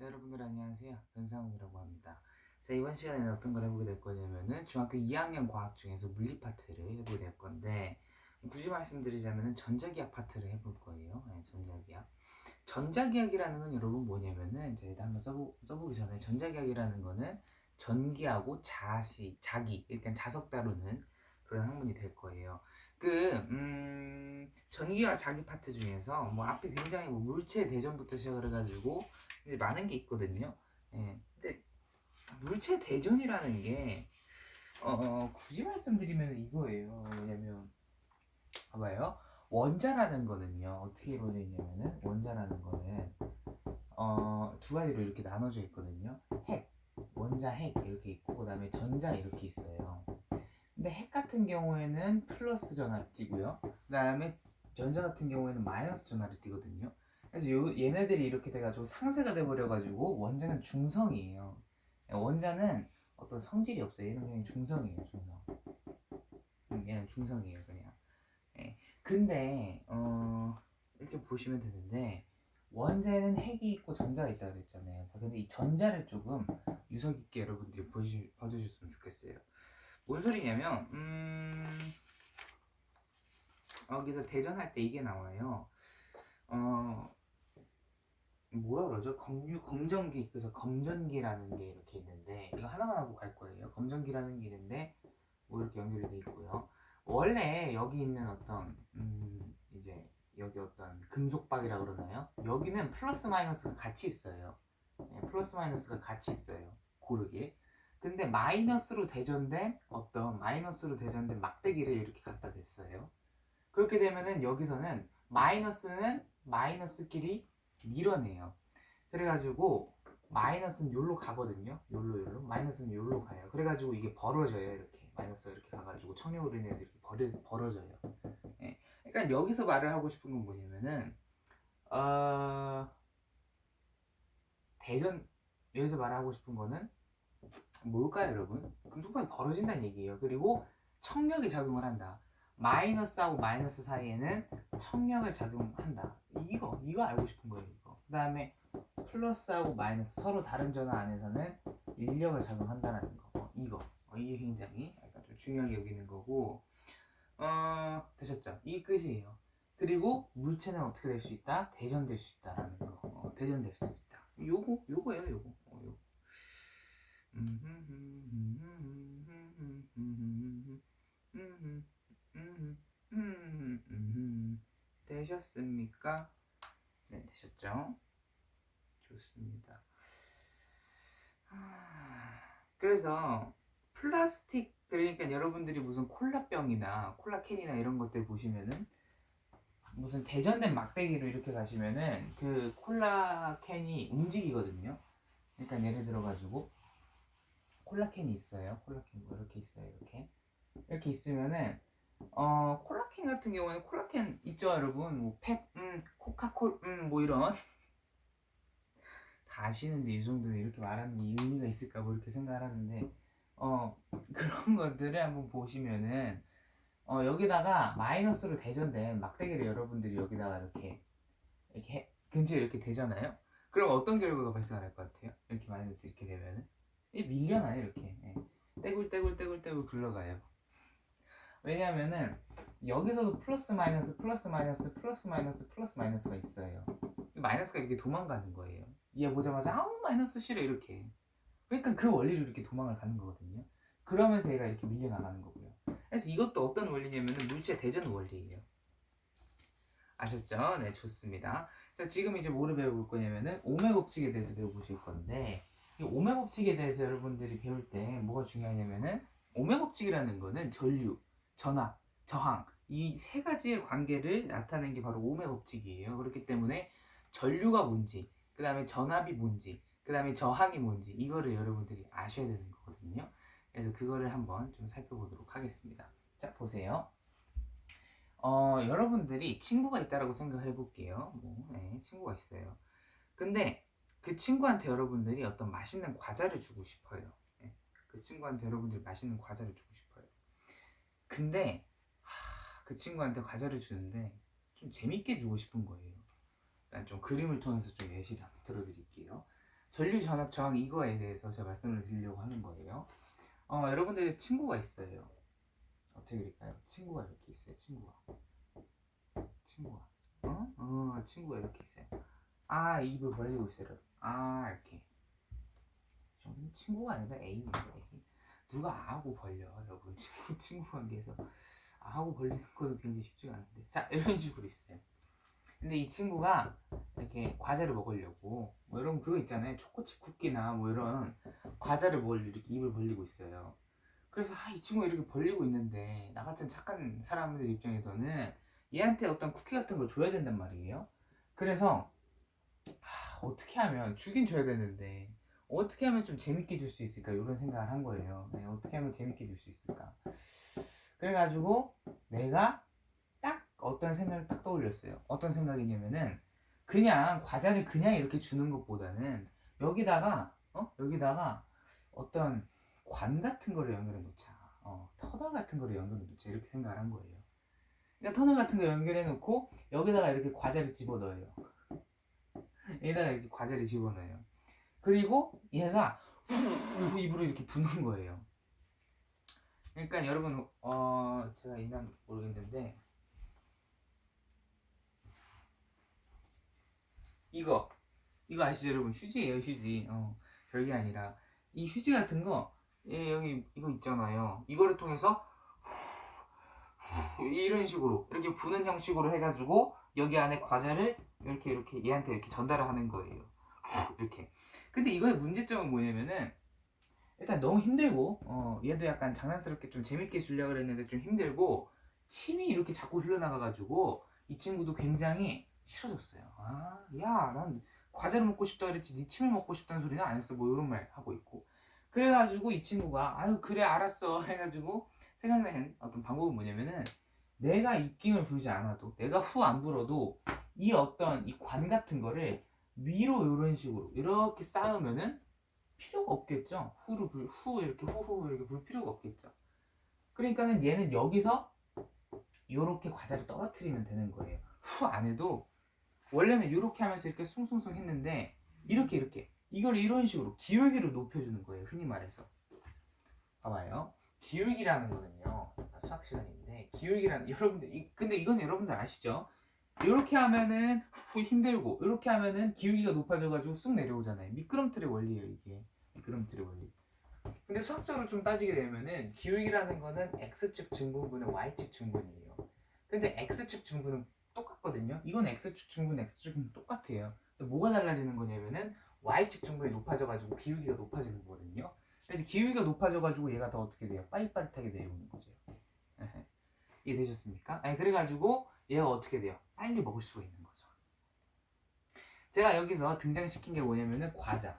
네, 여러분들 안녕하세요. 변상욱이라고 합니다. 자, 이번 시간에는 어떤 걸 해보게 될 거냐면은 중학교 2학년 과학 중에서 물리 파트를 해보게 될 건데, 굳이 말씀드리자면은 전자기학 파트를 해볼 거예요. 네, 전자기학. 전자기학이라는 건 여러분 뭐냐면은 제가 일단 한번 써보기 전에 전자기학이라는 거는 전기하고 자기, 그러니까 자석 다루는 그런 학문이 될 거예요. 전기와 자기 파트 중에서 뭐 앞에 굉장히 뭐 물체 대전부터 시작을 해가지고 이제 많은 게 있거든요. 예. 근데 물체 대전이라는 게 굳이 말씀드리면 이거예요. 뭐냐면 봐봐요. 원자라는 거는요 어떻게 이루어져 있냐면은 원자라는 거는 두 가지로 이렇게 나눠져 있거든요. 핵, 원자 핵 이렇게 있고 그다음에 전자 이렇게 있어요. 근데 핵 같은 경우에는 플러스 전하를 띠고요. 그다음에 전자 같은 경우에는 마이너스 전하를 띠거든요. 그래서 얘네들이 이렇게 돼가지고 상쇄가 돼버려가지고 원자는 중성이에요. 원자는 어떤 성질이 없어요. 얘는 그냥 중성이에요, 중성. 얘는 중성이에요, 그냥. 예. 근데 이렇게 보시면 되는데 원자에는 핵이 있고 전자가 있다고 그랬잖아요. 자, 근데 이 전자를 조금 유서 깊게 여러분들이 봐주셨으면 좋겠어요. 뭔 소리냐면 여기서 대전할 때 이게 나와요. 어 뭐라 그러죠? 검전기, 그래서 검전기라는 게 이렇게 있는데 이거 하나만 하고 갈 거예요. 검전기라는 게 있는데 뭐 이렇게 연결이 돼 있고요. 원래 여기 있는 어떤 이제 여기 어떤 금속박이라 그러나요? 여기는 플러스 마이너스가 같이 있어요. 네, 플러스 마이너스가 같이 있어요. 고르게. 근데 마이너스로 대전된 막대기를 이렇게 갖다 댔어요. 그렇게 되면은 여기서는 마이너스는 마이너스끼리 밀어내요. 그래가지고 마이너스는 여기로 가거든요. 여기로 마이너스는 여기로 가요. 그래가지고 이게 벌어져요. 이렇게 마이너스가 이렇게 가가지고 청력으로 인해서 이렇게 벌어져요. 예. 그러니까 여기서 말을 하고 싶은 건 뭐냐면은 어, 대전 여기서 말하고 싶은 거는 뭘까요, 여러분? 금속방이 벌어진다는 얘기예요. 그리고 청력이 작용을 한다. 마이너스하고 마이너스 사이에는 청력을 작용한다. 이거 알고 싶은 거예요, 이거. 그 다음에 플러스하고 마이너스 서로 다른 전화 안에서는 인력을 작용한다는 거. 이게 굉장히 약간 좀 중요하게 여기는 거고. 되셨죠? 이 끝이에요. 그리고 물체는 어떻게 될 수 있다? 대전될 수 있다라는 거. 대전될 수 있다. 요거예요, 요거. 요거. 되셨습니까? 네, 되셨죠? 좋습니다. 그래서 플라스틱, 그러니까 여러분들이 무슨 콜라병이나 콜라캔이나 이런 것들 보시면은 무슨 대전된 막대기로 이렇게 가시면은 그 콜라캔이 움직이거든요. 그러니까 예를 들어 가지고 콜라캔이 있어요. 콜라캔 뭐 이렇게 있어요. 이렇게 있으면은 콜라캔 같은 경우에는 콜라캔 있죠, 여러분. 뭐 펩, 코카콜, 뭐 이런 다 아시는데 이 정도면 이렇게 말하는 게 의미가 있을까 뭐 이렇게 생각을 하는데 그런 것들을 한번 보시면은 여기다가 마이너스로 대전된 막대기를 여러분들이 여기다가 이렇게 근처에 이렇게 대잖아요. 그럼 어떤 결과가 발생할 것 같아요? 이렇게 마이너스 이렇게 되면은 이 밀려나요 이렇게. 예. 떼굴떼굴 굴러가요. 왜냐하면은 여기서도 플러스 마이너스 플러스 마이너스 플러스 마이너스 플러스 마이너스가 있어요. 마이너스가 이렇게 도망가는 거예요. 얘 보자마자 아우 마이너스 싫어 이렇게. 그러니까 그 원리로 이렇게 도망을 가는 거거든요. 그러면서 얘가 이렇게 밀려나가는 거고요. 그래서 이것도 어떤 원리냐면은 물체 대전 원리예요. 아셨죠? 네, 좋습니다. 자, 지금 이제 뭐를 배워볼 거냐면은 오메 법칙에 대해서 배워보실 건데 이 오메 법칙에 대해서 여러분들이 배울 때 뭐가 중요하냐면은 오메 법칙이라는 거는 전류, 전압, 저항 이 세 가지의 관계를 나타내는 게 바로 오메 법칙이에요. 그렇기 때문에 전류가 뭔지, 그 다음에 전압이 뭔지, 그 다음에 저항이 뭔지 이거를 여러분들이 아셔야 되는 거거든요. 그래서 그거를 한번 좀 살펴보도록 하겠습니다. 자, 보세요. 여러분들이 친구가 있다라고 생각을 해볼게요. 뭐, 네, 친구가 있어요. 근데 그 친구한테 여러분들이 어떤 맛있는 과자를 주고 싶어요. 네, 그 친구한테 여러분들이 맛있는 과자를 주고 싶어요. 근데 그 친구한테 과자를 주는데 좀 재밌게 주고 싶은 거예요. 일단 좀 그림을 통해서 좀 예시를 한번 들어드릴게요. 전류 전압 저항 이거에 대해서 제가 말씀을 드리려고 하는 거예요. 여러분들 친구가 있어요. 어떻게 그릴까요? 친구가 이렇게 있어요. 친구가 이렇게 있어요. 아, 입을 벌리고 있어요. 아, 이렇게. 좀 친구가 아니라 애인이에요. 애인. 누가 아하고 벌려, 여러분. 친구 관계에서 아하고 벌리는 것도 굉장히 쉽지가 않은데. 자, 이런 식으로 있어요. 근데 이 친구가 이렇게 과자를 먹으려고 뭐 이런 그거 있잖아요. 초코칩 쿠키나 뭐 이런 과자를 먹으려고 이렇게 입을 벌리고 있어요. 그래서 이 친구가 이렇게 벌리고 있는데 나 같은 착한 사람들 입장에서는 얘한테 어떤 쿠키 같은 걸 줘야 된단 말이에요. 그래서 어떻게 하면 주긴 줘야 되는데 어떻게 하면 좀 재밌게 줄 수 있을까 이런 생각을 한 거예요. 네, 어떻게 하면 재밌게 줄 수 있을까. 그래가지고 내가 딱 어떤 생각을 딱 떠올렸어요. 어떤 생각이냐면은 그냥 과자를 그냥 이렇게 주는 것보다는 여기다가 어떤 관 같은 거를 연결해 놓자. 터널 같은 거를 연결해 놓자. 이렇게 생각을 한 거예요. 그러니까 터널 같은 거 연결해 놓고 여기다가 이렇게 과자를 집어넣어요. 여기다가 이렇게 과자를 집어넣어요. 그리고 얘가 후 입으로 이렇게 부는 거예요. 그러니까 여러분 제가 있나 모르겠는데 이거 아시죠 여러분? 휴지예요, 휴지. 별게 아니라 이 휴지 같은 거 여기 이거 있잖아요. 이거를 통해서 이런 식으로 이렇게 부는 형식으로 해가지고 여기 안에 과자를 이렇게 얘한테 이렇게 전달을 하는 거예요. 이렇게. 근데 이거의 문제점은 뭐냐면은 일단 너무 힘들고 얘도 약간 장난스럽게 좀 재밌게 주려고 그랬는데 좀 힘들고 침이 이렇게 자꾸 흘러나가가지고 이 친구도 굉장히 싫어졌어요. 난 과자를 먹고 싶다 그랬지 네 침을 먹고 싶다는 소리는 안 했어. 뭐 이런 말 하고 있고. 그래가지고 이 친구가 아유 그래 알았어 해가지고 생각난 어떤 방법은 뭐냐면은 내가 입김을 부리지 않아도 내가 후 안 불어도 이 어떤 이 관 같은 거를 위로 이런 식으로 이렇게 쌓으면은 필요가 없겠죠. 후 이렇게 후후 이렇게 불 필요가 없겠죠. 그러니까는 얘는 여기서 이렇게 과자를 떨어뜨리면 되는 거예요. 후 안 해도 원래는 이렇게 하면서 이렇게 숭숭숭 했는데 이렇게 이걸 이런 식으로 기울기를 높여주는 거예요. 흔히 말해서 봐봐요. 기울기라는 거는요. 수학 시간인데 기울기라는 여러분들 근데 이건 여러분들 아시죠? 이렇게 하면은 힘들고 이렇게 하면은 기울기가 높아져가지고 쑥 내려오잖아요. 미끄럼틀의 원리예요 이게. 미끄럼틀의 원리. 근데 수학적으로 좀 따지게 되면은 기울기라는 거는 x축 증분분의 y축 증분이에요. 근데 x축 증분은 똑같거든요. 이건 x축 증분, x축 증분 똑같아요. 근데 뭐가 달라지는 거냐면은 y축 증분이 높아져가지고 기울기가 높아지는 거거든요. 그래서 기울기가 높아져가지고 얘가 더 어떻게 돼요? 빠릿빠릿하게 내려오는 거죠. 이해되셨습니까? 그래가지고 얘가 어떻게 돼요? 빨리 먹을 수가 있는 거죠. 제가 여기서 등장시킨 게 뭐냐면은 과자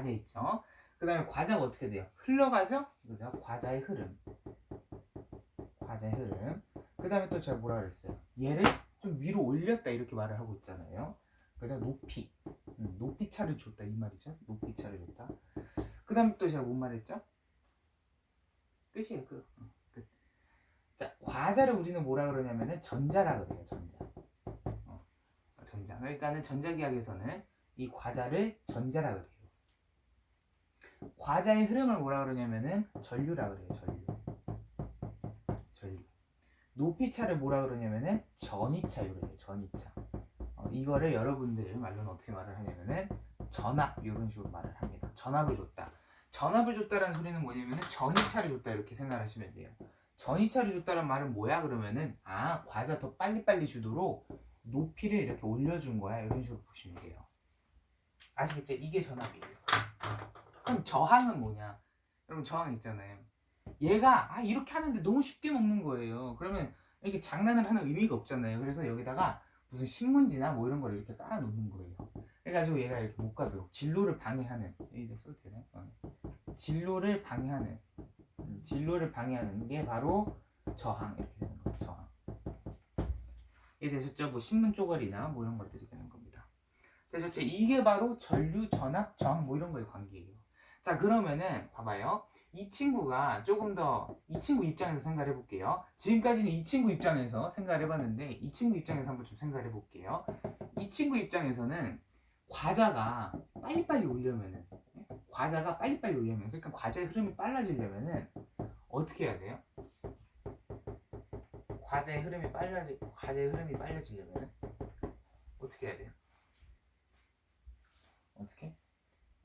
있죠. 그 다음에 과자가 어떻게 돼요? 흘러가죠? 이거죠. 과자의 흐름. 그 다음에 또 제가 뭐라 그랬어요? 얘를 좀 위로 올렸다 이렇게 말을 하고 있잖아요. 그래서 높이 차를 줬다 이 말이죠. 높이 차를 줬다. 그 다음에 또 제가 뭔 말했죠? 끝이에요. 끝. 자, 과자를 우리는 뭐라 그러냐면은 전자라 그래요. 전자. 그러니까는 전자기학에서는 이 과자를 전자라 그래요. 과자의 흐름을 뭐라 그러냐면은 전류라 그래요. 전류. 높이차를 뭐라 그러냐면은 전이차요. 그래요. 전이차. 이거를 여러분들 말로는 어떻게 말을 하냐면은 전압 이런 식으로 말을 합니다. 전압을 줬다라는 소리는 뭐냐면은 전이차를 줬다 이렇게 생각하시면 돼요. 전이차를 줬다는 말은 뭐야 그러면은 과자 더 빨리빨리 주도록 높이를 이렇게 올려준 거야 이런 식으로 보시면 돼요. 아시겠죠? 이게 전압이에요. 그럼 저항은 뭐냐? 여러분 저항 있잖아요. 얘가 이렇게 하는데 너무 쉽게 먹는 거예요. 그러면 이렇게 장난을 하는 의미가 없잖아요. 그래서 여기다가 무슨 신문지나 뭐 이런 걸 이렇게 깔아 놓는 거예요. 그래가지고 얘가 이렇게 못 가도록 진로를 방해하는 여기다 써도 되나요? 진로를 방해하는 게 바로 저항 이렇게 되는 거예요. 저항. 이해되셨죠? 뭐 신문 쪼가리나 뭐 이런 것들이 되는 겁니다. 되셨죠? 이게 바로 전류, 전압, 저항 뭐 이런 거의 관계예요. 자 그러면은 봐봐요. 이 친구가 조금 더 이 친구 입장에서 생각을 해볼게요. 지금까지는 이 친구 입장에서 생각을 해봤는데 이 친구 입장에서 한번 좀 생각을 해볼게요. 이 친구 입장에서는 과자가 빨리빨리 오려면은, 과자가 빨리빨리 오려면, 그러니까 과자의 흐름이 빨라지려면은 어떻게 해야 돼요? 과자의 흐름이 빨라지려면은 어떻게 해야 돼요? 어떻게?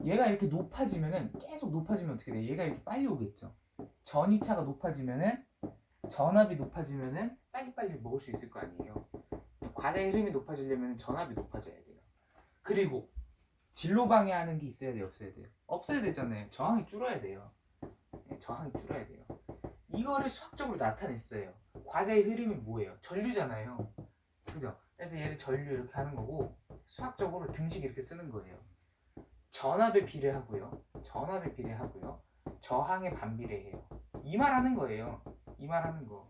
얘가 이렇게 높아지면은, 계속 높아지면 어떻게 돼요? 얘가 이렇게 빨리 오겠죠. 전이차가 높아지면은, 전압이 높아지면은 빨리빨리 먹을 수 있을 거 아니에요. 과자의 흐름이 높아지려면 전압이 높아져야 돼요. 그리고 진로 방해하는 게 있어야 돼요, 없어야 돼요? 없어야 되잖아요. 저항이 줄어야 돼요. 네, 저항이 줄어야 돼요. 이거를 수학적으로 나타냈어요. 과자의 흐름이 뭐예요? 전류잖아요. 그죠? 그래서 얘를 전류 이렇게 하는 거고, 수학적으로 등식 이렇게 쓰는 거예요. 전압에 비례하고요. 저항에 반비례해요. 이 말 하는 거예요. 이 말 하는 거.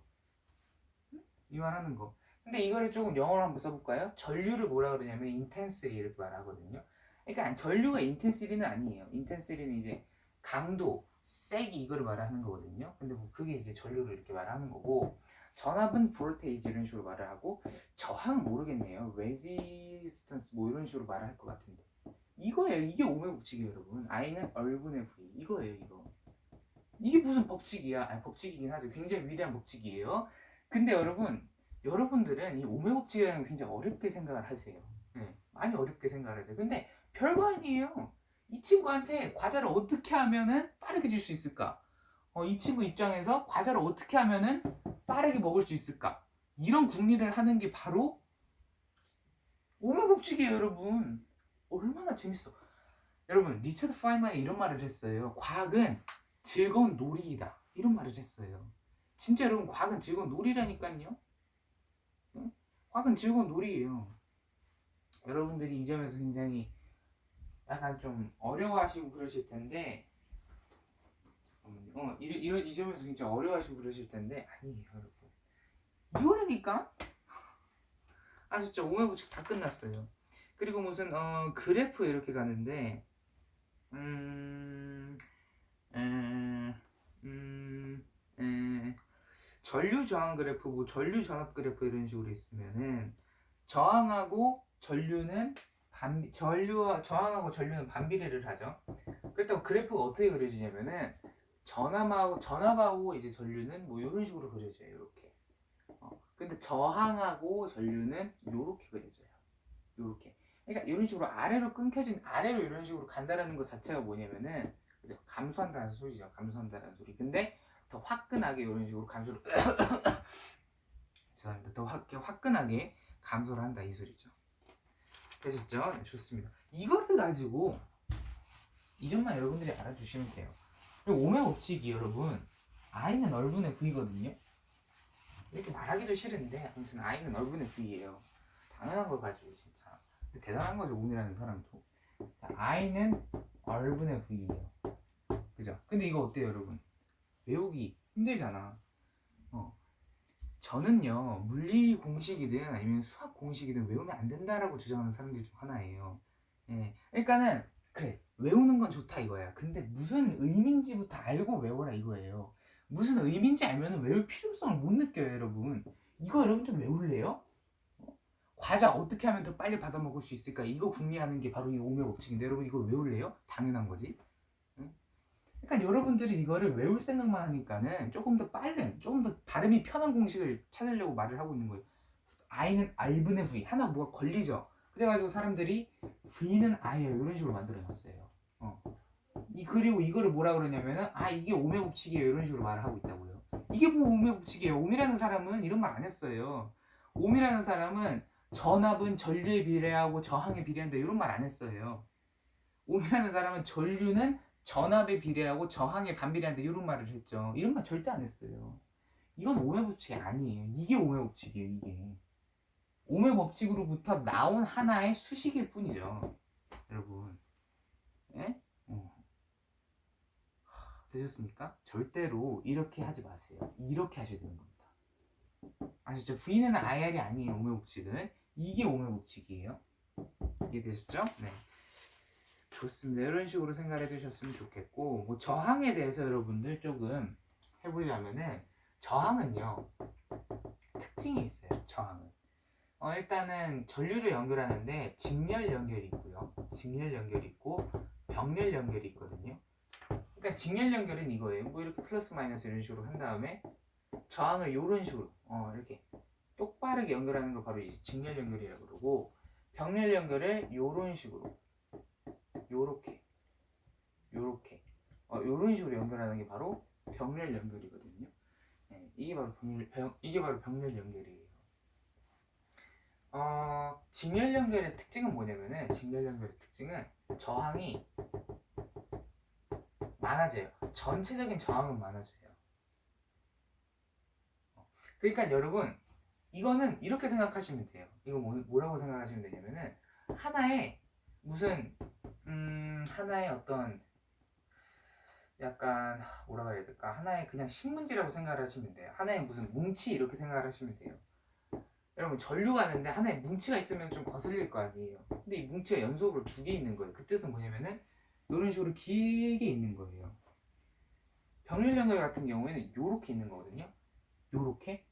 근데 이거를 조금 영어로 한번 써볼까요? 전류를 뭐라 그러냐면 intensity 이렇게 말하거든요. 그러니까 전류가 intensity는 아니에요. intensity는 이제 강도, 세기 이거를 말하는 거거든요. 근데 뭐 그게 이제 전류를 이렇게 말하는 거고, 전압은 voltage 이런 식으로 말을 하고, 저항 모르겠네요. resistance 뭐 이런 식으로 말을 할 것 같은데. 이거예요. 이게 오메 법칙이에요, 여러분. I는 얼분의 V. 이거예요, 이거. 이게 무슨 법칙이야? 아니, 법칙이긴 하죠. 굉장히 위대한 법칙이에요. 근데 여러분들은 이 오메 법칙이라는 걸 굉장히 어렵게 생각을 하세요. 네, 많이 어렵게 생각을 하세요. 근데 별거 아니에요. 이 친구한테 과자를 어떻게 하면은 빠르게 줄 수 있을까? 이 친구 입장에서 과자를 어떻게 하면은 빠르게 먹을 수 있을까? 이런 궁리를 하는 게 바로 오메 법칙이에요, 여러분. 얼마나 재밌어. 여러분, 리처드 파이만이 이런 말을 했어요. 과학은 즐거운 놀이이다. 이런 말을 했어요. 진짜 여러분, 과학은 즐거운 놀이라니까요. 응? 과학은 즐거운 놀이예요. 여러분들이 이 점에서 굉장히 약간 좀 어려워하시고 그러실 텐데, 이 점에서 굉장히 어려워하시고 그러실 텐데, 아니에요, 여러분. 이거라니까? 아셨죠? 오메 법칙 다 끝났어요. 그리고 무슨 그래프 이렇게 가는데, 전류 저항 그래프, 뭐 전류 전압 그래프 이런 식으로 있으면은 저항하고 전류는 저항하고 전류는 반비례를 하죠. 그렇다고 그래프가 어떻게 그려지냐면은 전압하고 이제 전류는 뭐 이런 식으로 그려져요. 이렇게. 근데 저항하고 전류는 이렇게 그려져요. 이렇게. 그러니까 이런 식으로 아래로 이런 식으로 간다라는 것 자체가 뭐냐면은 그죠? 감소한다는 소리죠. 감소한다는 소리. 근데 더 화끈하게 이런 식으로 감소를 죄송합니다. 더 화끈하게 감소를 한다 이 소리죠. 되셨죠? 네, 좋습니다. 이거를 가지고 이 점만 여러분들이 알아주시면 돼요. 그리고 오메 법칙이 여러분 I는 얼분의 V거든요. 이렇게 말하기도 싫은데 아무튼 I는 얼분의 V예요. 당연한 걸 가지고 진짜 대단한 거죠. 오미라는 사람도. 자, I는 얼분의 V예요. 그죠? 근데 이거 어때요 여러분? 외우기 힘들잖아. 저는요 물리 공식이든 아니면 수학 공식이든 외우면 안 된다라고 주장하는 사람들 중 하나예요. 예, 그러니까는 그래 외우는 건 좋다 이거야. 근데 무슨 의미인지부터 알고 외워라 이거예요. 무슨 의미인지 알면은 외울 필요성을 못 느껴요 여러분. 이거 여러분들 외울래요? 과자 어떻게 하면 더 빨리 받아 먹을 수 있을까? 이거 궁리하는 게 바로 이 오메 법칙인데 여러분 이거 외울래요? 당연한 거지. 응? 그러니까 여러분들이 이거를 외울 생각만 하니까는 조금 더 빠른, 조금 더 발음이 편한 공식을 찾으려고 말을 하고 있는 거예요. I는 R분의 V 하나 뭐가 걸리죠. 그래가지고 사람들이 V는 I예요 이런 식으로 만들어놨어요. 그리고 이거를 뭐라 그러냐면은 이게 오메 법칙이에요 이런 식으로 말을 하고 있다고요. 이게 뭐 오메 법칙이에요? 오미라는 사람은 이런 말 안 했어요. 오미라는 사람은 전압은 전류에 비례하고 저항에 비례한다 이런 말 안 했어요. 오미라는 사람은 전류는 전압에 비례하고 저항에 반비례한다 이런 말을 했죠. 이런 말 절대 안 했어요. 이건 오메 법칙이 아니에요. 이게 오메 법칙이에요. 이게 오메 법칙으로부터 나온 하나의 수식일 뿐이죠. 여러분, 예? 되셨습니까? 절대로 이렇게 하지 마세요. 이렇게 하셔야 되는 겁니다. 아시죠? V는 IR이 아니에요. 오메 법칙은 이게 오메 법칙이에요. 이해되셨죠? 네. 좋습니다. 이런 식으로 생각해 두셨으면 좋겠고, 뭐 저항에 대해서 여러분들 조금 해보자면은 저항은요 특징이 있어요. 저항은 일단은 전류를 연결하는데 직렬 연결이 있고요. 직렬 연결이 있고 병렬 연결이 있거든요. 그러니까 직렬 연결은 이거예요. 뭐 이렇게 플러스 마이너스 이런 식으로 한 다음에 저항을 이런 식으로 이렇게 똑바르게 연결하는 걸 바로 이제 직렬 연결이라고 그러고, 병렬 연결을 이런 식으로 요렇게 요런 식으로 연결하는 게 바로 병렬 연결이거든요. 네, 이게 바로 병렬 연결이에요. 직렬 연결의 특징은 뭐냐면은, 직렬 연결의 특징은 저항이 많아져요. 전체적인 저항은 많아져요. 그러니까 여러분, 이거는 이렇게 생각하시면 돼요. 이거 뭐라고 생각하시면 되냐면은, 하나의 무슨 하나의 어떤 약간 뭐라고 해야 될까, 하나의 그냥 신문지라고 생각을 하시면 돼요. 하나의 무슨 뭉치 이렇게 생각을 하시면 돼요. 여러분, 전류가 있는데 하나의 뭉치가 있으면 좀 거슬릴 거 아니에요. 근데 이 뭉치가 연속으로 두 개 있는 거예요. 그 뜻은 뭐냐면은 이런 식으로 길게 있는 거예요. 병렬 연결 같은 경우에는 이렇게 있는 거거든요. 요렇게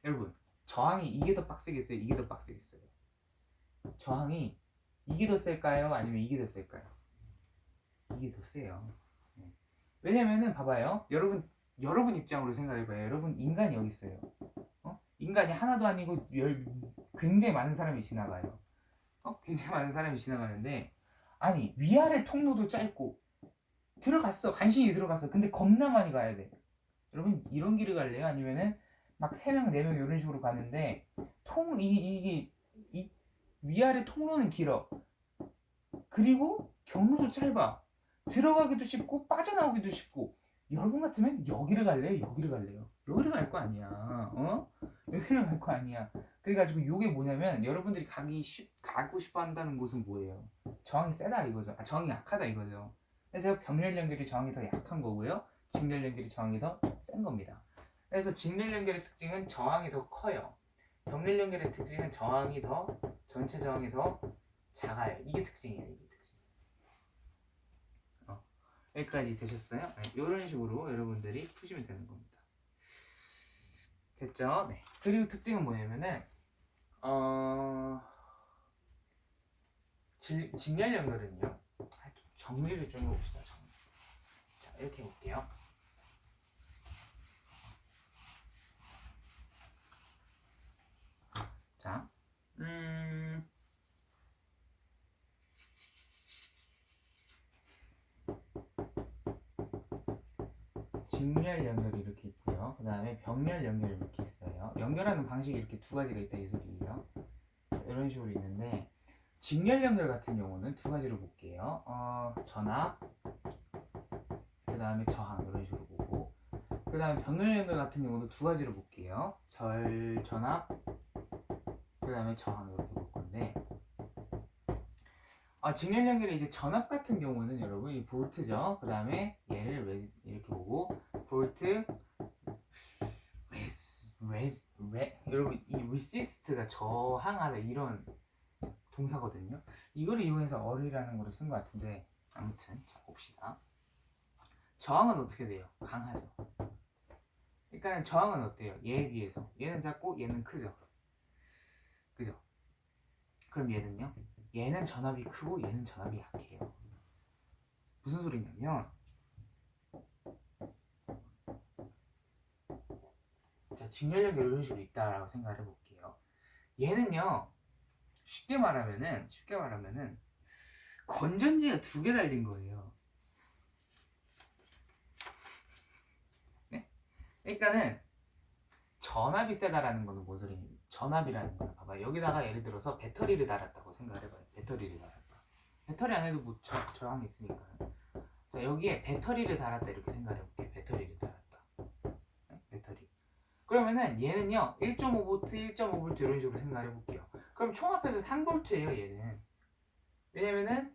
여러분, 저항이 이게 더 빡세겠어요? 이게 더 빡세겠어요? 저항이 이게 더 셀까요? 아니면 이게 더 셀까요? 이게 더 세요. 왜냐면은 봐봐요. 여러분 입장으로 생각해봐요. 여러분, 인간이 여기 있어요. 인간이 하나도 아니고 굉장히 많은 사람이 지나가요. 굉장히 많은 사람이 지나가는데, 아니 위아래 통로도 짧고 들어갔어. 간신히 들어갔어. 근데 겁나 많이 가야 돼. 여러분, 이런 길을 갈래요? 아니면은 막 3명, 4명 이런 식으로 가는데 이게 위아래 통로는 길어. 그리고 경로도 짧아. 들어가기도 쉽고 빠져나오기도 쉽고. 여러분 같으면 여기를 갈래요? 여기를 갈래요? 여기를 갈 거 아니야. 여기를 갈 거 아니야. 그래가지고 요게 뭐냐면, 여러분들이 가고 싶어 한다는 곳은 뭐예요? 저항이 세다 이거죠. 저항이 약하다 이거죠. 그래서 병렬 연결이 저항이 더 약한 거고요. 직렬 연결이 저항이 더 센 겁니다. 그래서 직렬 연결의 특징은 저항이 더 커요. 병렬 연결의 특징은 전체 저항이 더 작아요. 이게 특징이에요. 이게 특징. 여기까지 되셨어요? 네, 이런 식으로 여러분들이 푸시면 되는 겁니다. 됐죠? 네. 그리고 특징은 뭐냐면은 직렬 연결은요. 정리를 좀 해봅시다. 정리. 자, 이렇게 해볼게요. 자, 직렬 연결이 이렇게 있고요. 그 다음에 병렬 연결이 이렇게 있어요. 연결하는 방식이 이렇게 두 가지가 있다 이 소리예요. 이런 식으로 있는데, 직렬 연결 같은 경우는 두 가지로 볼게요. 전압, 그 다음에 저항 이런 식으로 보고, 그 다음에 병렬 연결 같은 경우는 두 가지로 볼게요. 전압, 그 다음에 저항 이렇게 볼 건데, 직렬 연결의 이제 전압 같은 경우는 여러분 이 볼트죠. 그 다음에 얘를 이렇게 보고, 볼트, 여러분 이 resist가 저항하다 이런 동사거든요. 이거를 이용해서 어리라는 거를 쓴 것 같은데, 아무튼 자 봅시다. 저항은 어떻게 돼요? 강하죠. 그러니까 저항은 어때요? 얘에 비해서 얘는 작고 얘는 크죠. 그죠? 그럼 얘는요? 얘는 전압이 크고 얘는 전압이 약해요. 무슨 소리냐면, 자, 직렬 연결 이런 식으로 있다라고 생각을 해볼게요. 얘는요, 쉽게 말하면은 건전지가 두 개 달린 거예요. 네? 그러니까는 전압이 세다라는 거는 뭔 소리냐면, 전압이라는 거는 봐봐, 여기다가 예를 들어서 배터리를 달았다고 생각을 해봐요. 배터리를 달았다. 배터리 안에도 뭐 저항이 있으니까. 자, 여기에 배터리를 달았다 이렇게 생각을 해볼게요. 배터리를 달았다. 네? 배터리. 그러면은 얘는요 1.5V, 1.5V 이런 식으로 생각을 해볼게요. 그럼 총 합해서 3V예요 얘는. 왜냐면은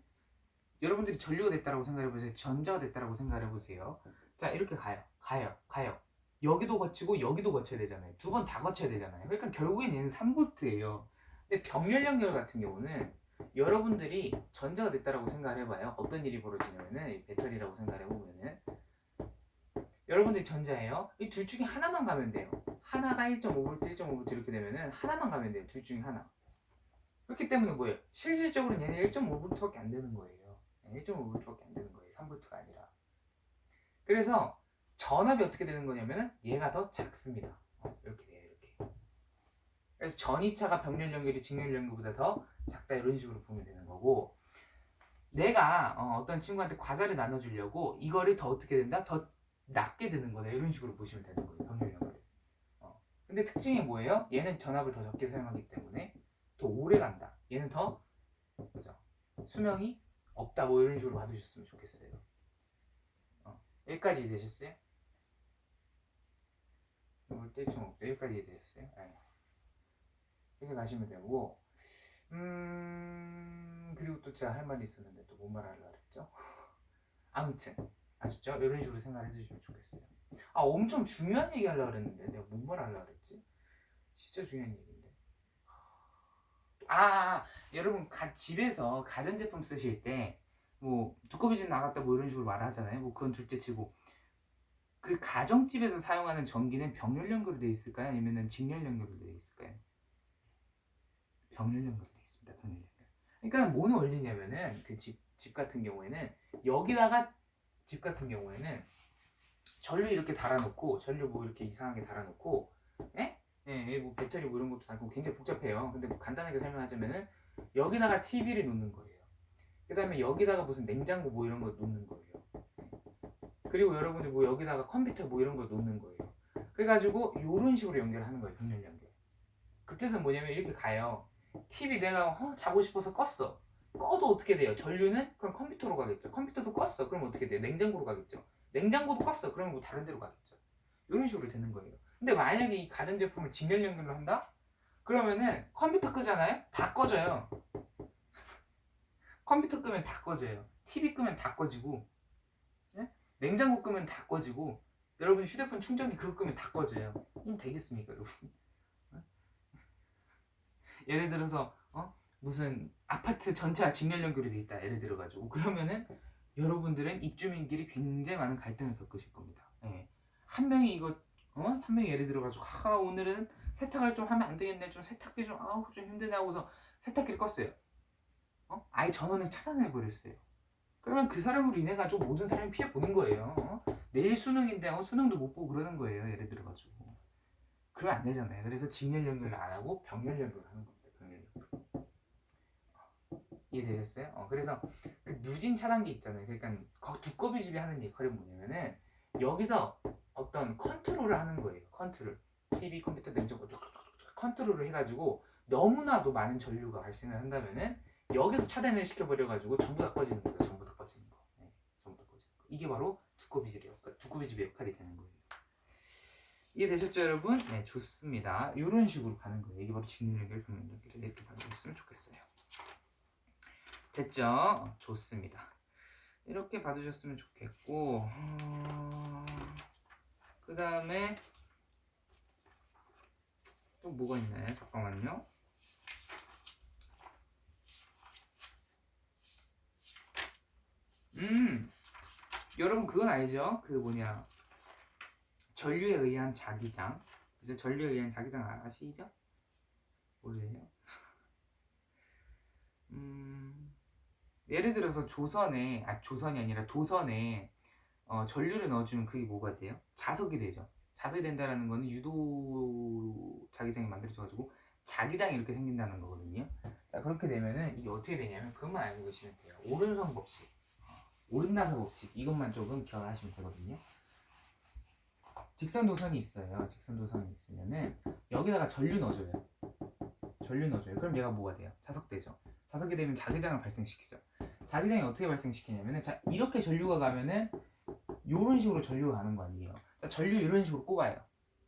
여러분들이 전류가 됐다라고 생각해보세요. 전자가 됐다라고 생각해보세요. 자, 이렇게 가요. 여기도 거치고 여기도 거쳐야 되잖아요. 두 번 다 거쳐야 되잖아요. 그러니까 결국엔 얘는 3V예요. 근데 병렬 연결 같은 경우는 여러분들이 전자가 됐다라고 생각을 해봐요. 어떤 일이 벌어지냐면은, 배터리라고 생각을 해보면은, 여러분들이 전자예요. 이 둘 중에 하나만 가면 돼요. 하나가 1.5V, 1.5V 이렇게 되면은 하나만 가면 돼요. 둘 중에 하나. 그렇기 때문에 뭐예요? 실질적으로는 얘는 1.5V밖에 안 되는 거예요. 1.5V밖에 안 되는 거예요. 3V가 아니라. 그래서 전압이 어떻게 되는 거냐면은 얘가 더 작습니다. 이렇게 돼요. 이렇게. 그래서 전이차가 병렬 연결이 직렬 연결보다 더 작다 이런 식으로 보면 되는 거고, 내가 어떤 친구한테 과자를 나눠주려고 이거를 더 어떻게 된다? 더 낮게 드는 거다 이런 식으로 보시면 되는 거예요. 병렬 연결. 근데 특징이 뭐예요? 얘는 전압을 더 적게 사용하기 때문에 더 오래 간다. 얘는 더 그죠? 수명이 없다. 뭐 이런 식으로 봐주셨으면 좋겠어요. 여기까지 되셨어요? 올 때 좀 여기까지 되셨어요? 네. 이렇게 가시면 되고, 그리고 또 제가 할 말이 있었는데 또 뭔 말하려고 그랬죠? 아무튼 아셨죠? 이런 식으로 생각해 주시면 좋겠어요. 아, 엄청 중요한 얘기 하려고 그랬는데 내가 뭔 말 하려고 그랬지? 진짜 중요한 얘기인데. 여러분 집에서 가전제품 쓰실 때 뭐 두꺼비진 나갔다 뭐 이런 식으로 말하잖아요. 뭐 그건 둘째 치고, 그 가정집에서 사용하는 전기는 병렬 연결로 되어 있을까요? 아니면은 직렬 연결로 되어 있을까요? 병렬 연결로 되어 있습니다. 병렬 연결. 그러니까 뭔 원리냐면은 그 집 같은 경우에는 여기다가 집 같은 경우에는 전류 이렇게 달아놓고, 전류 뭐 이렇게 이상하게 달아놓고, 예? 예, 뭐 배터리 뭐 이런 것도 달고 굉장히 복잡해요. 근데 뭐 간단하게 설명하자면은 여기다가 TV를 놓는 거예요. 그 다음에 여기다가 무슨 냉장고 뭐 이런 거 놓는 거예요. 그리고 여러분이 뭐 여기다가 컴퓨터 뭐 이런 거 놓는 거예요. 그래가지고 이런 식으로 연결하는 거예요. 병렬 연결. 그 뜻은 뭐냐면 이렇게 가요. TV 내가 자고 싶어서 껐어. 꺼도 어떻게 돼요? 전류는 그럼 컴퓨터로 가겠죠. 컴퓨터도 껐어. 그럼 어떻게 돼요? 냉장고로 가겠죠. 냉장고도 껐어. 그러면 뭐 다른 데로 가겠죠. 이런 식으로 되는 거예요. 근데 만약에 이 가전제품을 직렬 연결로 한다? 그러면은 컴퓨터 끄잖아요? 다 꺼져요. 컴퓨터 끄면 다 꺼져요. TV 끄면 다 꺼지고, 예? 냉장고 끄면 다 꺼지고, 여러분 휴대폰 충전기 그거 끄면 다 꺼져요. 그럼 되겠습니까, 여러분? 예를 들어서 무슨 아파트 전체가 직렬 연결이 돼 있다. 예를 들어가지고 그러면은 여러분들은 입주민끼리 굉장히 많은 갈등을 겪으실 겁니다. 예. 한 명이 이거 한 명이 예를 들어가지고 오늘은 세탁을 좀 하면 안 되겠네. 좀 세탁기 좀 좀 힘드네 하고서 세탁기를 껐어요. 아예 전원을 차단해 버렸어요. 그러면 그 사람으로 인해 가지고 모든 사람이 피해 보는 거예요. 내일 수능인데 수능도 못 보고 그러는 거예요. 예를 들어 가지고. 그러면 안 되잖아요. 그래서 직렬 연결을 안 하고 병렬 연결을 하는 겁니다. 병렬 연결. 이해되셨어요? 그래서 그 누진 차단기 있잖아요. 그러니까 두꺼비집이 하는 역할이 뭐냐면은 여기서 어떤 컨트롤을 하는 거예요. 컨트롤. TV, 컴퓨터, 냉장고 컨트롤을 해가지고 너무나도 많은 전류가 발생을 한다면은 여기서 차단을 시켜버려가지고 전부 다 꺼지는 거예요. 전부 다 꺼지는 거. 네, 전부 다 꺼지는 거. 이게 바로 두꺼비집의 역할이 되는 거예요. 이해되셨죠, 여러분? 네, 좋습니다. 이런 식으로 가는 거예요. 이게 바로 직렬 연결, 병렬 연결을 이렇게 봐주셨으면 좋겠어요. 됐죠? 좋습니다. 이렇게 봐주셨으면 좋겠고, 그 다음에 또 뭐가 있나요? 잠깐만요. 여러분 그건 알죠? 그 뭐냐, 전류에 의한 자기장. 이제 전류에 의한 자기장 아시죠? 모르세요? 예를 들어서 조선이 아니라 도선에 전류를 넣어주면 그게 뭐가 돼요? 자석이 되죠. 자석이 된다는 거는 유도 자기장이 만들어져가지고 자기장이 이렇게 생긴다는 거거든요. 자, 그렇게 되면은 이게 어떻게 되냐면 그것만 알고 계시면 돼요. 오른손 법칙, 오른나사 법칙, 이것만 조금 기억하시면 되거든요. 직선 도선이 있어요. 직선 도선이 있으면은 여기다가 전류 넣어줘요. 그럼 얘가 뭐가 돼요? 자석되죠. 자석이 되면 자기장을 발생시키죠. 자기장이 어떻게 발생시키냐면은, 자, 이렇게 전류가 가면은 이런 식으로 전류가 가는 거 아니에요. 자, 전류 이런 식으로 꼽아요.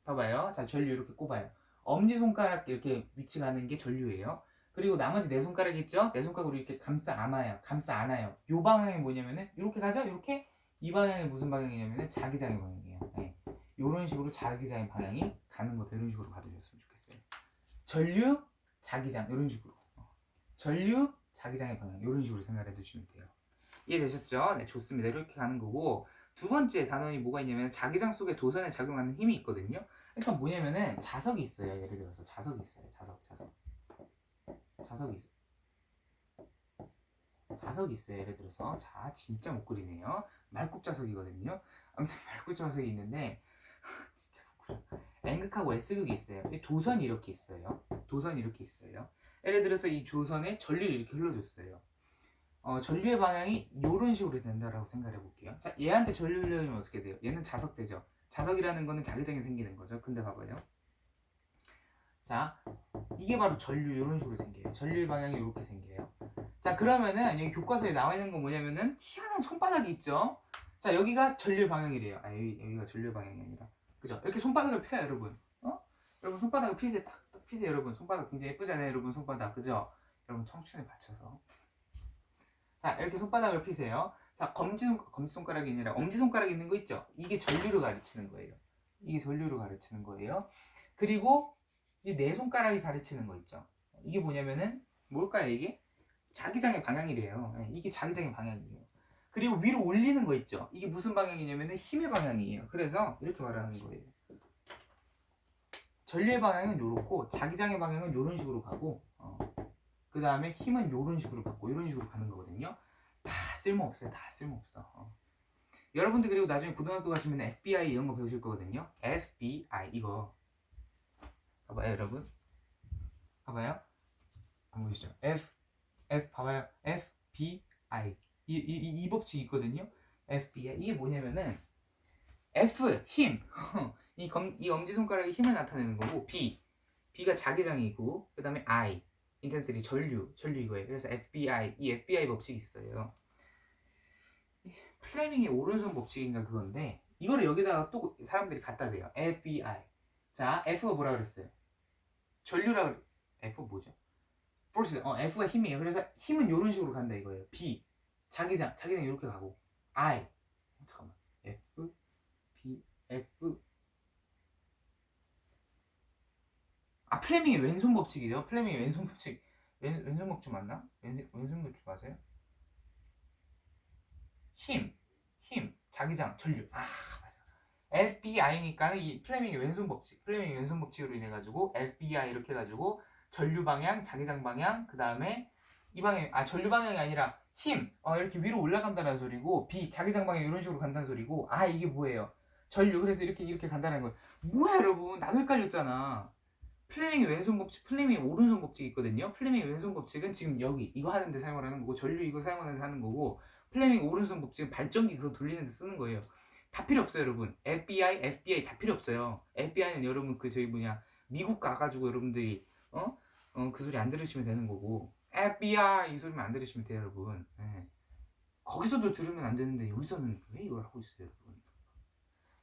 봐봐요. 자, 전류 이렇게 꼽아요. 엄지손가락 이렇게 위치 가는 게 전류예요. 그리고 나머지 네 손가락 있죠? 네 손가락으로 이렇게 감싸 안아요. 요 방향이 뭐냐면은 이렇게 가죠? 이렇게. 이 방향이 무슨 방향이냐면은 자기장의 방향이에요. 네. 이런 식으로 자기장의 방향이 가는 거, 이런 식으로 봐주셨으면 좋겠어요. 전류, 자기장 이런 식으로. 전류, 자기장의 방향 이런 식으로 생각해 두시면 돼요. 이해되셨죠? 네, 좋습니다. 이렇게 가는 거고, 두 번째 단원이 뭐가 있냐면 자기장 속에 도선에 작용하는 힘이 있거든요. 그러니까 뭐냐면은 자석이 있어요. 예를 들어서 자석이 있어요. 자석이 있어요. 예를 들어서 자 진짜 못 그리네요. 말굽 자석이거든요. 아무튼 말굽 자석이 있는데 진짜 못 그려. N극하고 S극이 있어요. 도선이 이렇게 있어요. 예를 들어서 이 조선에 전류를 이렇게 흘러줬어요. 전류의 방향이 이런 식으로 된다라고 생각해 볼게요. 자, 얘한테 전류 흘려주면 어떻게 돼요? 얘는 자석되죠. 자석이라는 거는 자기장이 생기는 거죠. 근데 봐봐요. 자, 이게 바로 전류 이런 식으로 생겨요. 전류의 방향이 이렇게 생겨요. 자, 그러면은 여기 교과서에 나와 있는 건 뭐냐면은 희한한 손바닥이 있죠. 자, 여기가 전류의 방향이래요. 아, 여기가 전류의 방향이 아니라, 그죠? 이렇게 손바닥을 펴요, 여러분. 여러분 손바닥을 피세요. 딱 피세요, 여러분. 손바닥 굉장히 예쁘잖아요, 여러분. 손바닥, 그죠? 여러분 청춘에 받쳐서. 자, 이렇게 손바닥을 피세요. 자, 검지손가락이 아니라 엄지손가락이 있는 거 있죠? 이게 전류를 가르치는 거예요. 그리고 이 네 손가락이 가르치는 거 있죠? 이게 뭐냐면은 뭘까요, 이게? 자기장의 방향이래요. 이게 자기장의 방향이에요. 그리고 위로 올리는 거 있죠? 이게 무슨 방향이냐면은 힘의 방향이에요. 그래서 이렇게 말하는 거예요. 전류의 방향은 이렇고 자기장의 방향은 이런 식으로 가고 그 다음에 힘은 이런 식으로 받고 이런 식으로 가는 거거든요. 다 쓸모없어요. 여러분들 그리고 나중에 고등학교 가시면 FBI 이런 거 배우실 거거든요. FBI 이거 봐봐요, 여러분. 봐봐요. 안 보이시죠? 봐봐요. FBI 이 법칙이 있거든요. FBI 이게 뭐냐면은 F 힘 이 엄지손가락의 힘을 나타내는 거고 B가 자기장이고 그 다음에 I 인텐시티 전류 이거예요. 그래서 이 FBI 법칙이 있어요. 플레밍의 오른손 법칙인가 그건데 이거를 여기다가 또 사람들이 갖다 대요. FBI. 자, F가 뭐라 그랬어요? 전류라 F 뭐죠? force. F가 힘이에요. 그래서 힘은 이런 식으로 간다 이거예요. B 자기장 이렇게 가고 I 잠깐만 F 플레밍의 왼손 법칙이죠. 플레밍의 왼손 법칙 왼손 법칙 맞나? 왼손 법칙 맞아요? 힘 자기장 전류 맞아. FBI니까 이 플레밍의 왼손 법칙으로 인해 가지고 FBI 이렇게 해가지고 전류 방향 자기장 방향 그 다음에 이 방향 전류 방향이 아니라 힘 이렇게 위로 올라간다는 소리고 B 자기장 방향 이런 식으로 간다는 소리고 이게 뭐예요? 전류. 그래서 이렇게 간다는 거예요. 뭐야 여러분, 나도 헷갈렸잖아. 플레밍의 왼손 법칙, 플레밍의 오른손 법칙이 있거든요. 플레밍의 왼손 법칙은 지금 여기 이거 하는데 사용을 하는 거고 전류 이거 사용하는데 하는 거고, 플레밍 오른손 법칙은 발전기 그거 돌리는데 쓰는 거예요. 다 필요 없어요, 여러분. FBI 다 필요 없어요. FBI는 여러분 그 저희 뭐냐 미국 가가지고 여러분들이 그 소리 안 들으시면 되는 거고, FBI 이 소리만 안 들으시면 돼요, 여러분. 네. 거기서도 들으면 안 되는데 여기서는 왜 이걸 하고 있어요, 여러분?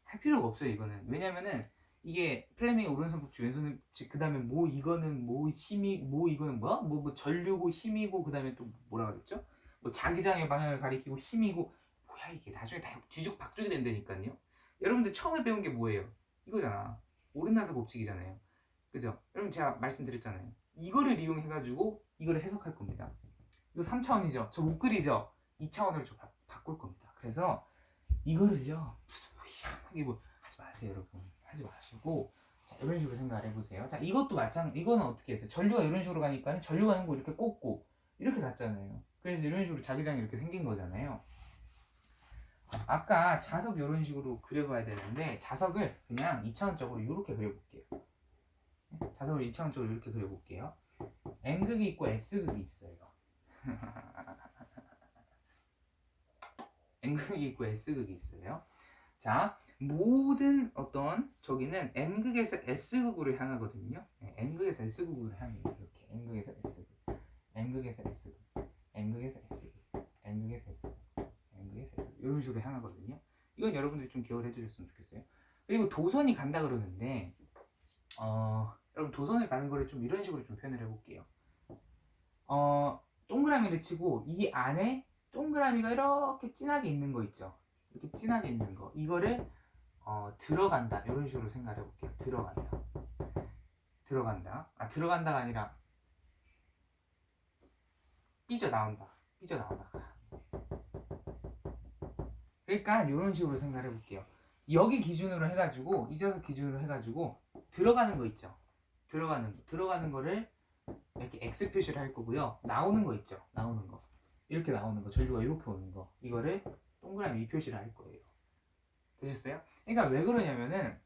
할 필요가 없어요, 이거는. 왜냐면은 이게 플레밍의 오른손 법칙, 왼손 법칙, 그 다음에 뭐 이거는 뭐 힘이, 뭐 이거는 뭐 전류고 힘이고, 그 다음에 또 뭐라 그랬죠? 뭐 자기장의 방향을 가리키고 힘이고, 뭐야 이게 나중에 다 뒤죽박죽이 된다니까요. 여러분들 처음에 배운 게 뭐예요? 이거잖아. 오른나사 법칙이잖아요. 그죠? 여러분 제가 말씀드렸잖아요. 이거를 이용해가지고 이거를 해석할 겁니다. 이거 3차원이죠? 저 못 그리죠? 2차원으로 저 바꿀 겁니다. 그래서 이거를요 무슨 희한하게 뭐 하지 마세요, 여러분. 하지 마시고 자 이런 식으로 생각을 해보세요. 자 이것도 이거는 어떻게 했어요? 전류가 이런 식으로 가니까 전류 가는 거 이렇게 꽂고 이렇게 갔잖아요. 그래서 이런 식으로 자기장이 이렇게 생긴 거잖아요. 자, 아까 자석 이런 식으로 그려봐야 되는데 자석을 그냥 2차원적으로 이렇게 그려볼게요. 자석을 2차원적으로 이렇게 그려볼게요. N극이 있고 S극이 있어요. N극이 있고 S극이 있어요. 자, 모든 어떤 저기는 N극에서 S극으로 향하거든요. N극에서 S극으로 향해요. 이렇게 N극에서 S극, N극에서 S극, N극에서 S극, N극에서 S극, N극에서 S극 이런 식으로 향하거든요. 이건 여러분들이 좀 기억을 해두셨으면 좋겠어요. 그리고 도선이 간다 그러는데 여러분 도선을 가는 거를 좀 이런 식으로 좀 표현을 해볼게요. 동그라미를 치고 이 안에 동그라미가 이렇게 진하게 있는 거 있죠. 이렇게 진하게 있는 거 이거를 들어간다 이런 식으로 생각해 볼게요. 들어간다가 아니라 삐져나온다. 그러니까 이런 식으로 생각해 볼게요. 여기 기준으로 해가지고 이 자석 기준으로 해가지고 들어가는 거 있죠. 들어가는 거를 이렇게 X 표시를 할 거고요. 나오는 거 있죠. 나오는 거. 이렇게 나오는 거, 전류가 이렇게 오는 거. 이거를 동그라미 이 표시를 할 거예요. 되셨어요? 그러니까 왜 그러냐면은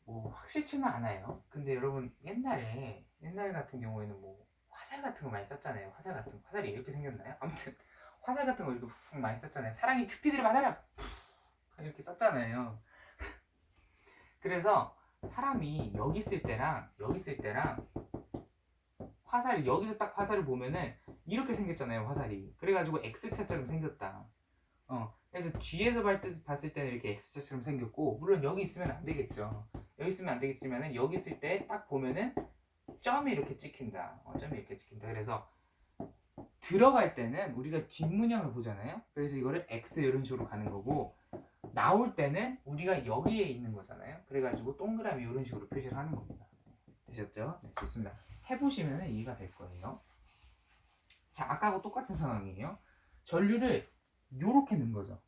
뭐 확실치는 않아요. 근데 여러분 옛날 같은 경우에는 뭐 화살 같은 거 많이 썼잖아요. 화살이 이렇게 생겼나요? 아무튼 화살 같은 거 이렇게 푹 많이 썼잖아요. 사랑이 큐피드를 받아라 이렇게 썼잖아요. 그래서 사람이 여기 있을 때랑 화살 여기서 딱 화살을 보면은 이렇게 생겼잖아요. 화살이. 그래가지고 X자처럼 생겼다. 그래서 뒤에서 봤을 때는 이렇게 X자처럼 생겼고, 물론 여기 있으면 안 되겠죠. 여기 있으면 안 되겠지만은 여기 있을 때 딱 보면은 점이 이렇게 찍힌다. 점이 이렇게 찍힌다. 그래서 들어갈 때는 우리가 뒷문양을 보잖아요. 그래서 이거를 X 이런 식으로 가는 거고, 나올 때는 우리가 여기에 있는 거잖아요. 그래가지고 동그라미 이런 식으로 표시를 하는 겁니다. 되셨죠? 네, 좋습니다. 해보시면 이해가 될 거예요. 자, 아까하고 똑같은 상황이에요. 전류를 요렇게 넣은 거죠.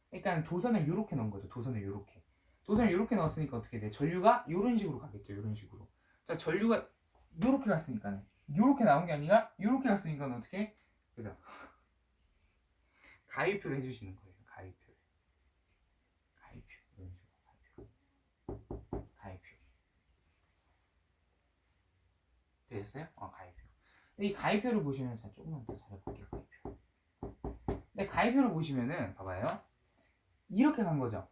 그러니까 도선을 요렇게 넣은 거죠. 도선을 요렇게 넣었으니까 어떻게 돼? 전류가 요런 식으로 가겠죠. 요런 식으로. 자, 전류가 요렇게 갔으니까 요렇게 나온 게 아니라 요렇게 갔으니까 어떻게? 그죠? 가위표를 해주시는 거예요. 가위표. 이런 식으로 가위표. 되셨어요? 가위표. 이 가위표를 보시면 자, 조금만 더 잘해볼게요. 가위표. 근데 가위표를 보시면은 봐봐요. 이렇게 간 거죠.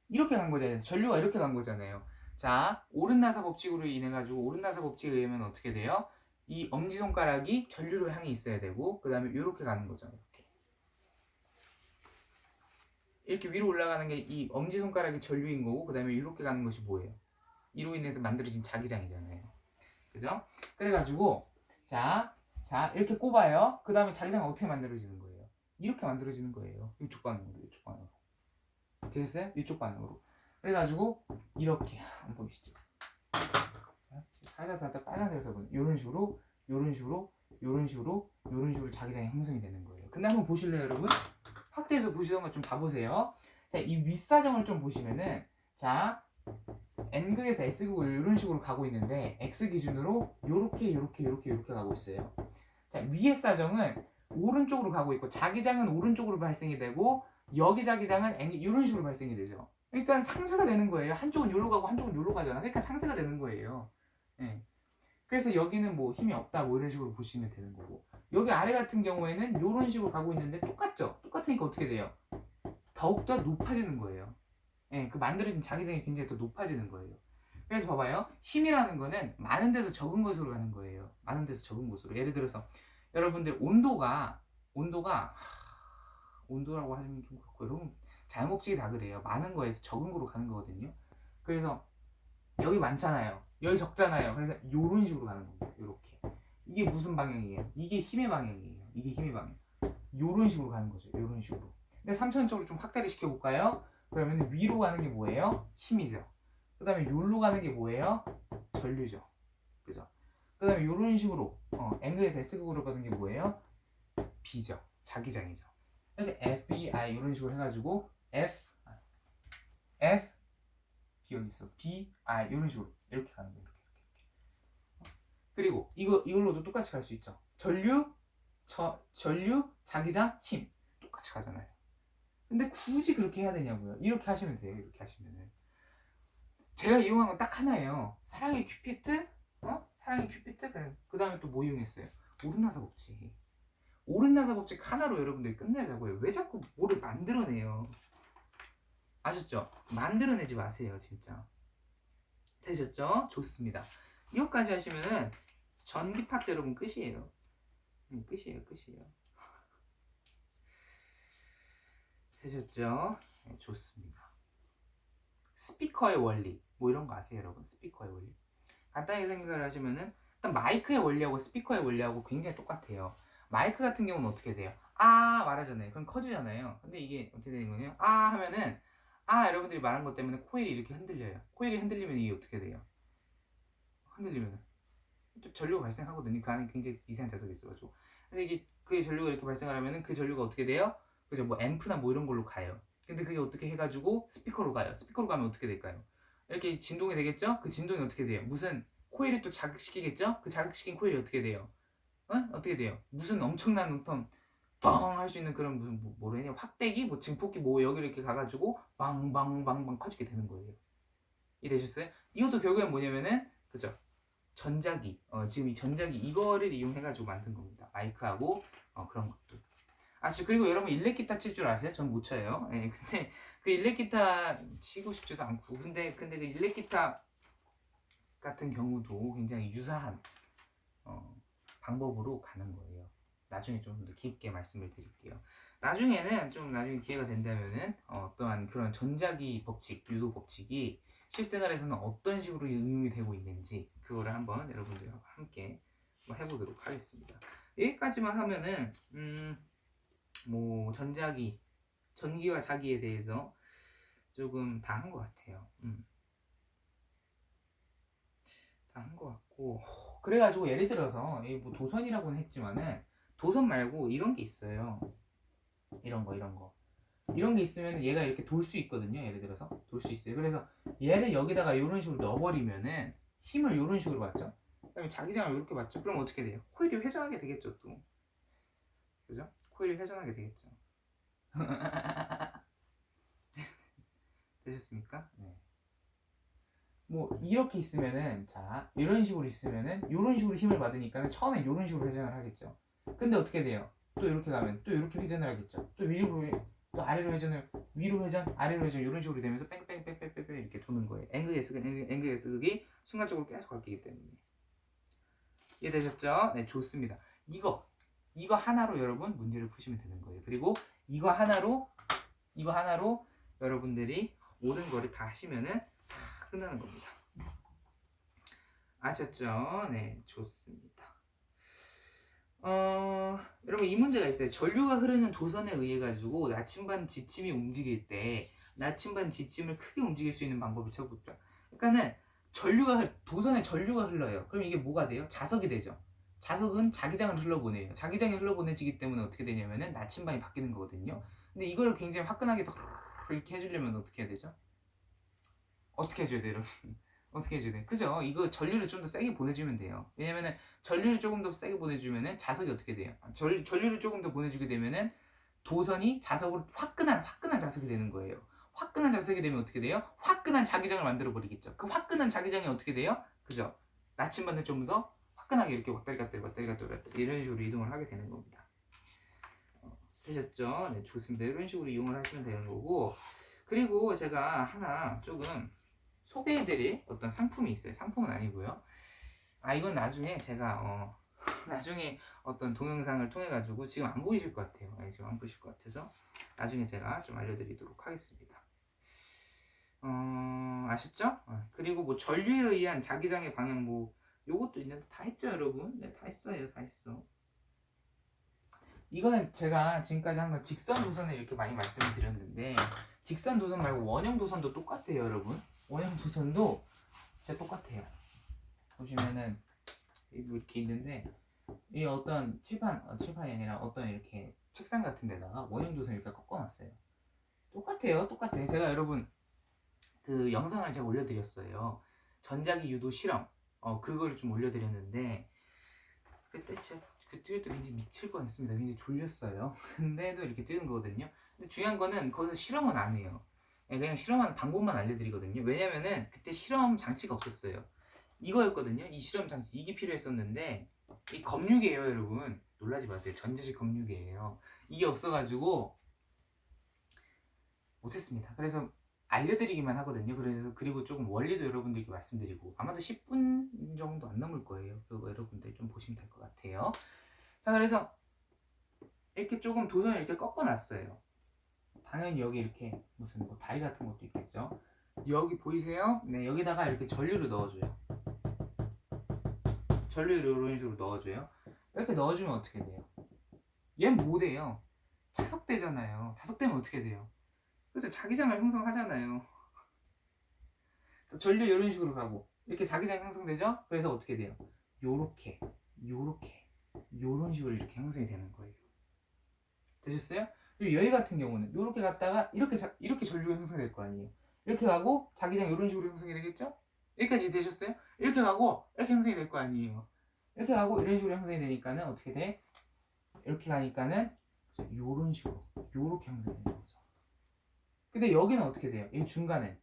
이렇게 간 거잖아요. 전류가 이렇게 간 거잖아요. 자, 오른나사 법칙으로 인해 가지고 오른나사 법칙에 의하면 어떻게 돼요? 이 엄지손가락이 전류를 향해 있어야 되고, 그 다음에 이렇게 가는 거죠. 이렇게 위로 올라가는 게 이 엄지손가락이 전류인 거고, 그 다음에 이렇게 가는 것이 뭐예요? 이로 인해서 만들어진 자기장이잖아요. 그죠? 그래가지고 자 이렇게 꼽아요. 그 다음에 자기장은 어떻게 만들어지는 거예요? 이렇게 만들어지는 거예요. 이쪽 방향으로. 됐어요? 이쪽 방향으로. 그래가지고 이렇게 한번 보이시죠? 살짝 빨간색을 보면 이런 식으로 자기장이 형성이 되는 거예요. 근데 한번 보실래요, 여러분? 확대해서 보시던가 좀 봐보세요. 자, 이 윗사정을 좀 보시면은, 자, N극에서 S극으로 이런 식으로 가고 있는데, X 기준으로 요렇게 가고 있어요. 자, 위의 사정은 오른쪽으로 가고 있고, 자기장은 오른쪽으로 발생이 되고, 여기 자기장은 이런 식으로 발생이 되죠. 그러니까 상쇄가 되는 거예요. 한쪽은 요로 가고 한쪽은 요로 가잖아. 그러니까 상쇄가 되는 거예요. 네. 그래서 여기는 뭐 힘이 없다 뭐 이런 식으로 보시면 되는 거고, 여기 아래 같은 경우에는 이런 식으로 가고 있는데 똑같죠? 똑같으니까 어떻게 돼요? 더욱더 높아지는 거예요. 예, 그 만들어진 자기장이 굉장히 더 높아지는 거예요. 그래서 봐봐요. 힘이라는 거는 많은 데서 적은 것으로 가는 거예요. 많은 데서 적은 곳으로. 예를 들어서 여러분들 온도라고 하면 좀 그렇고, 여러분 잘못지기 다 그래요. 많은 거에서 적은 거로 가는 거거든요. 그래서 여기 많잖아요. 여기 적잖아요. 그래서 이런 식으로 가는 겁니다. 이렇게. 이게 무슨 방향이에요? 이게 힘의 방향이에요. 이게 힘의 방향. 이런 식으로 가는 거죠. 이런 식으로. 근데 3차원적으로 좀 확대를 시켜볼까요? 그러면 위로 가는 게 뭐예요? 힘이죠. 그 다음에 요로 가는 게 뭐예요? 전류죠. 그죠? 그 다음에 이런 식으로 N극에서 S극으로 가는 게 뭐예요? B죠. 자기장이죠. 그래서 FBI 이런 식으로 해가지고 F B 어디 있어? B, I 이런 식으로 이렇게 가는 거예요. 이렇게. 그리고 이걸로도 똑같이 갈 수 있죠. 전류, 자기장, 힘 똑같이 가잖아요. 근데 굳이 그렇게 해야 되냐고요. 이렇게 하시면 돼요. 이렇게 하시면은. 제가 이용한 건 딱 하나예요. 사랑의 큐피트, 그 다음에 또 뭐 이용했어요? 오른나사 법칙. 오른나사 법칙 하나로 여러분들이 끝내자고요. 왜 자꾸 뭐를 만들어내요? 아셨죠? 만들어내지 마세요, 진짜. 되셨죠? 좋습니다. 이것까지 하시면은 전기 파트 여러분 끝이에요. 끝이에요. 되셨죠? 네, 좋습니다. 스피커의 원리 뭐 이런 거 아세요, 여러분? 스피커의 원리. 간단히 생각을 하시면은 일단 마이크의 원리하고 스피커의 원리하고 굉장히 똑같아요. 마이크 같은 경우는 어떻게 돼요? 아 말하잖아요. 그럼 커지잖아요. 근데 이게 어떻게 되는 거냐? 아 하면은 여러분들이 말한 것 때문에 코일이 이렇게 흔들려요. 코일이 흔들리면 이게 어떻게 돼요? 흔들리면은 또 전류가 발생하거든요. 그 안에 굉장히 미세한 자석이 있어가지고. 그래서 이게 그 전류가 이렇게 발생을 하면은 그 전류가 어떻게 돼요? 그죠? 뭐 앰프나 뭐 이런 걸로 가요. 근데 그게 어떻게 해가지고 스피커로 가요. 스피커로 가면 어떻게 될까요? 이렇게 진동이 되겠죠? 그 진동이 어떻게 돼요? 무슨 코일이 또 자극시키겠죠? 그 자극시킨 코일이 어떻게 돼요? 어떻게 돼요? 무슨 엄청난 어떤 빵 할 수 있는 그런 무슨 뭐라 해야 되냐 확대기 뭐 증폭기 뭐 여기를 이렇게 가가지고 빵빵빵빵 커지게 되는 거예요. 이해되셨어요? 이것도 결국엔 뭐냐면은 그죠? 전자기 지금 이 전자기 이거를 이용해가지고 만든 겁니다. 마이크하고 그런 것도. 그리고 여러분 일렉 기타 칠 줄 아세요? 전 못 쳐요. 예, 근데 그 일렉 기타 치고 싶지도 않고 근데 그 일렉 기타 같은 경우도 굉장히 유사한 방법으로 가는 거예요. 나중에 좀 더 깊게 말씀을 드릴게요. 나중에 기회가 된다면은 어떠한 그런 전자기 법칙, 유도 법칙이 실생활에서는 어떤 식으로 응용이 되고 있는지 그거를 한번 여러분들과 함께 해보도록 하겠습니다. 여기까지만 하면은 뭐 전기와 자기에 대해서 조금 다 한 것 같아요. 다 한 것 같고 그래가지고 예를 들어서 뭐 도선이라고는 했지만은 도선 말고 이런 게 있어요. 이런 게 있으면 얘가 이렇게 돌 수 있거든요. 예를 들어서 돌 수 있어요. 그래서 얘를 여기다가 이런 식으로 넣어버리면은 힘을 이런 식으로 받죠. 그다음에 자기장을 이렇게 받죠. 그럼 어떻게 돼요? 코일이 회전하게 되겠죠, 또. 그죠? 코일이 회전하게 되겠죠. 되셨습니까? 네. 뭐 이렇게 있으면은 이런 식으로 있으면은 이런 식으로 힘을 받으니까 처음엔 이런 식으로 회전을 하겠죠. 근데 어떻게 돼요? 또 이렇게 가면 또 이렇게 회전을 하겠죠. 또 위로 또 아래로 회전을 위로 회전 아래로 회전 이런 식으로 되면서 뺑뺑뺑뺑뺑뺑 이렇게 도는 거예요. 앵글 S극이 순간적으로 계속 바뀌기 때문에. 이해되셨죠? 네, 좋습니다. 이거 하나로 여러분 문제를 푸시면 되는 거예요. 그리고 이거 하나로 여러분들이 모든 거를 다 하시면은 다 끝나는 겁니다. 아셨죠? 네, 좋습니다. 여러분 이 문제가 있어요. 전류가 흐르는 도선에 의해 가지고 나침반 지침이 움직일 때 나침반 지침을 크게 움직일 수 있는 방법을 찾아보죠. 그러니까는 도선에 전류가 흘러요. 그럼 이게 뭐가 돼요? 자석이 되죠. 자석은 자기장을 흘러보내요. 자기장이 흘러보내지기 때문에 어떻게 되냐면은 나침반이 바뀌는 거거든요. 근데 이거를 굉장히 화끈하게 더 이렇게 해주려면 어떻게 해야 되죠? 어떻게 해줘야 돼요, 여러분? 어떻게 해줘야 돼? 그죠? 이거 전류를 좀 더 세게 보내주면 돼요. 왜냐면은 전류를 조금 더 세게 보내주면은 자석이 어떻게 돼요? 전류를 조금 더 보내주게 되면은 도선이 자석으로 화끈한 자석이 되는 거예요. 화끈한 자석이 되면 어떻게 돼요? 화끈한 자기장을 만들어 버리겠죠. 그 화끈한 자기장이 어떻게 돼요? 그죠? 나침반을 좀 더 화끈하게 이렇게 왔다리 갔다리 이런 식으로 이동을 하게 되는 겁니다. 되셨죠? 네, 좋습니다. 이런 식으로 이용을 하시면 되는 거고 그리고 제가 하나 조금 소개해드릴 어떤 상품이 있어요. 상품은 아니고요. 이건 나중에 제가 나중에 어떤 동영상을 통해 가지고 지금 안 보이실 것 같아요. 지금 안 보이실 것 같아서 나중에 제가 좀 알려드리도록 하겠습니다. 아셨죠? 그리고 뭐 전류에 의한 자기장의 방향 뭐 요것도 있는데 다 했죠, 여러분? 네, 다 했어요, 다 했어. 이거는 제가 지금까지 한 건 직선 도선을 이렇게 많이 말씀을 드렸는데 직선 도선 말고 원형 도선도 똑같아요, 여러분. 원형 도선도 진짜 똑같아요. 보시면은 이렇게 있는데 이 어떤 칠판이 아니라 어떤 이렇게 책상 같은 데다가 원형 도선 이렇게 꺾어놨어요. 똑같아요. 제가 여러분 그 영상을 제가 올려드렸어요. 전자기 유도 실험 그거를 좀 올려드렸는데 그때도 굉장히 미칠 뻔했습니다. 굉장히 졸렸어요. 근데도 이렇게 찍은 거거든요. 근데 중요한 거는 거기서 실험은 안 해요. 그냥 실험하는 방법만 알려드리거든요. 왜냐면은 그때 실험 장치가 없었어요. 이거였거든요. 이 실험 장치 이게 필요했었는데 이 검육이에요, 여러분. 놀라지 마세요. 전자식 검육이에요. 이게 없어가지고 못했습니다. 그래서 알려드리기만 하거든요. 그리고 조금 원리도 여러분들께 말씀드리고 아마도 10분 정도 안 넘을 거예요. 그거 여러분들 좀 보시면 될 것 같아요. 자, 그래서 이렇게 조금 도선을 이렇게 꺾어놨어요. 당연히 여기 이렇게 무슨 뭐 다리 같은 것도 있겠죠. 여기 보이세요? 네, 여기다가 이렇게 전류를 넣어줘요. 전류를 이런 식으로 넣어줘요. 이렇게 넣어주면 어떻게 돼요? 얘는 뭐 돼요? 자석되잖아요. 자석되면 어떻게 돼요? 그래서 자기장을 형성하잖아요. 전류 이런 식으로 가고 이렇게 자기장 형성되죠? 그래서 어떻게 돼요? 요렇게 요런 식으로 이렇게 형성이 되는 거예요. 되셨어요? 그리고 여기 같은 경우는 요렇게 갔다가 이렇게 전류가 형성될 거 아니에요. 이렇게 가고 자기장 이런 식으로 형성이 되겠죠? 여기까지 되셨어요? 이렇게 가고 이렇게 형성이 될 거 아니에요. 이렇게 가고 이런 식으로 형성이 되니까는 어떻게 돼? 이렇게 가니까는 이런 식으로 이렇게 형성이 되는 거죠. 근데 여기는 어떻게 돼요? 이 중간에